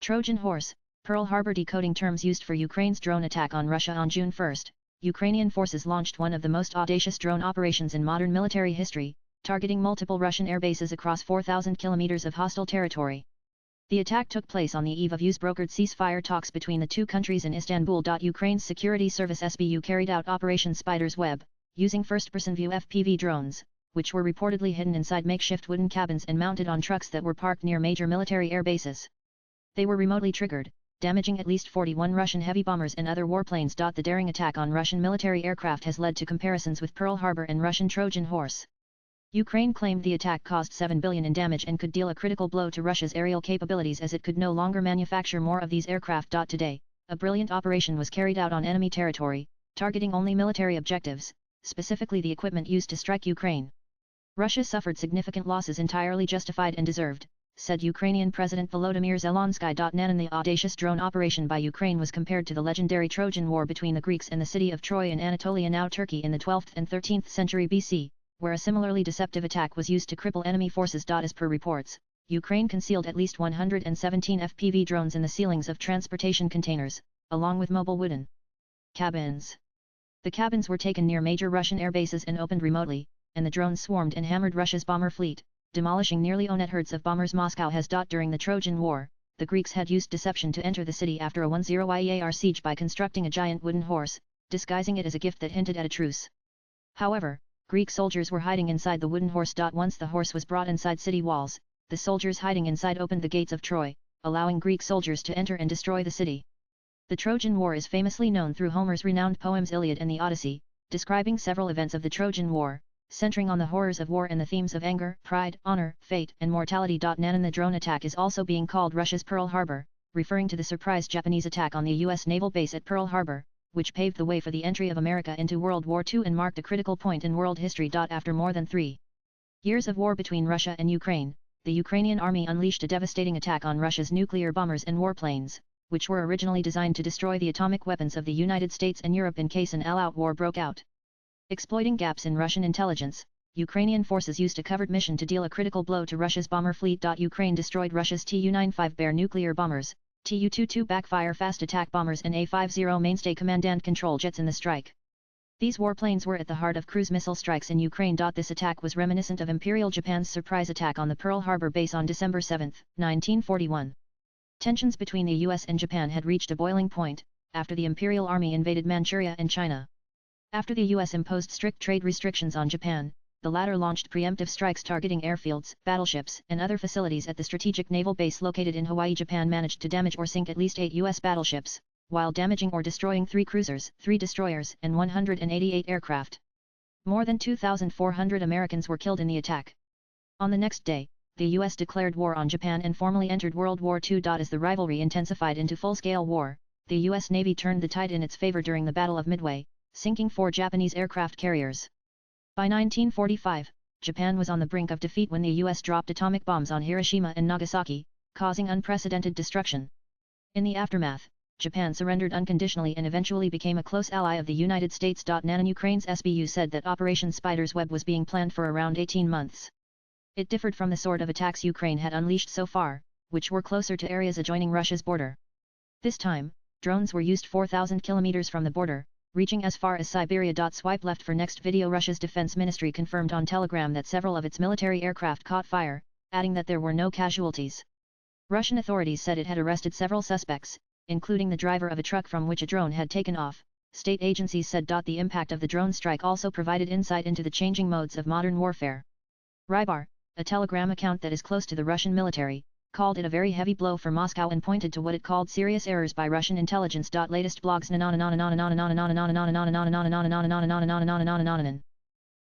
Trojan horse, Pearl Harbor decoding terms used for Ukraine's drone attack on Russia on June 1. Ukrainian forces launched one of the most audacious drone operations in modern military history, targeting multiple Russian air bases across 4,000 kilometers of hostile territory. The attack took place on the eve of US-brokered ceasefire talks between the two countries in Istanbul. Ukraine's security service SBU carried out Operation Spider's Web, using first-person view FPV drones, which were reportedly hidden inside makeshift wooden cabins and mounted on trucks that were parked near major military air bases. They were remotely triggered, damaging at least 41 Russian heavy bombers and other warplanes. The daring attack on Russian military aircraft has led to comparisons with Pearl Harbor and Russian Trojan horse. Ukraine claimed the attack caused $7 billion in damage and could deal a critical blow to Russia's aerial capabilities as it could no longer manufacture more of these aircraft. Today, a brilliant operation was carried out on enemy territory, targeting only military objectives, specifically the equipment used to strike Ukraine. Russia suffered significant losses entirely justified and deserved, said Ukrainian President Volodymyr Zelensky. The audacious drone operation by Ukraine was compared to the legendary Trojan War between the Greeks and the city of Troy in Anatolia, now Turkey, in the 12th and 13th century BC, where a similarly deceptive attack was used to cripple enemy forces. As per reports, Ukraine concealed at least 117 FPV drones in the ceilings of transportation containers, along with mobile wooden cabins. The cabins were taken near major Russian air bases and opened remotely, and the drones swarmed and hammered Russia's bomber fleet, demolishing nearly herds of bombers. Moscow has. During the Trojan War, the Greeks had used deception to enter the city after a 10-year siege by constructing a giant wooden horse, disguising it as a gift that hinted at a truce. However, Greek soldiers were hiding inside the wooden horse. Once the horse was brought inside city walls, the soldiers hiding inside opened the gates of Troy, allowing Greek soldiers to enter and destroy the city. The Trojan War is famously known through Homer's renowned poems Iliad and the Odyssey, describing several events of the Trojan War, centering on the horrors of war and the themes of anger, pride, honor, fate, and mortality. The drone attack is also being called Russia's Pearl Harbor, referring to the surprise Japanese attack on the U.S. naval base at Pearl Harbor, which paved the way for the entry of America into World War II and marked a critical point in world history. After more than 3 years of war between Russia and Ukraine, the Ukrainian army unleashed a devastating attack on Russia's nuclear bombers and warplanes, which were originally designed to destroy the atomic weapons of the United States and Europe in case an all-out war broke out. Exploiting gaps in Russian intelligence, Ukrainian forces used a covert mission to deal a critical blow to Russia's bomber fleet. Ukraine destroyed Russia's Tu-95 Bear nuclear bombers, Tu-22 backfire fast attack bombers and A-50 mainstay command and control jets in the strike. These warplanes were at the heart of cruise missile strikes in Ukraine. This attack was reminiscent of Imperial Japan's surprise attack on the Pearl Harbor base on December 7, 1941. Tensions between the US and Japan had reached a boiling point, after the Imperial Army invaded Manchuria and China. After the US imposed strict trade restrictions on Japan, the latter launched preemptive strikes targeting airfields, battleships, and other facilities at the strategic naval base located in Hawaii. Japan managed to damage or sink at least 8 US battleships, while damaging or destroying 3 cruisers, 3 destroyers, and 188 aircraft. More than 2,400 Americans were killed in the attack. On the next day, the US declared war on Japan and formally entered World War II. As the rivalry intensified into full-scale war, the US Navy turned the tide in its favor during the Battle of Midway, sinking 4 Japanese aircraft carriers. By 1945, Japan was on the brink of defeat when the US dropped atomic bombs on Hiroshima and Nagasaki, causing unprecedented destruction. In the aftermath, Japan surrendered unconditionally and eventually became a close ally of the United States. Ukraine's SBU said that Operation Spider's Web was being planned for around 18 months. It differed from the sort of attacks Ukraine had unleashed so far, which were closer to areas adjoining Russia's border. This time, drones were used 4,000 kilometers from the border, reaching as far as Siberia. Swipe left for next video. Russia's defense ministry confirmed on Telegram that several of its military aircraft caught fire, adding that there were no casualties. Russian authorities said it had arrested several suspects, including the driver of a truck from which a drone had taken off. State agencies said the impact of the drone strike also provided insight into the changing modes of modern warfare. Rybar, a Telegram account that is close to the Russian military, called it a very heavy blow for Moscow and pointed to what it called serious errors by Russian intelligence. Latest blogs.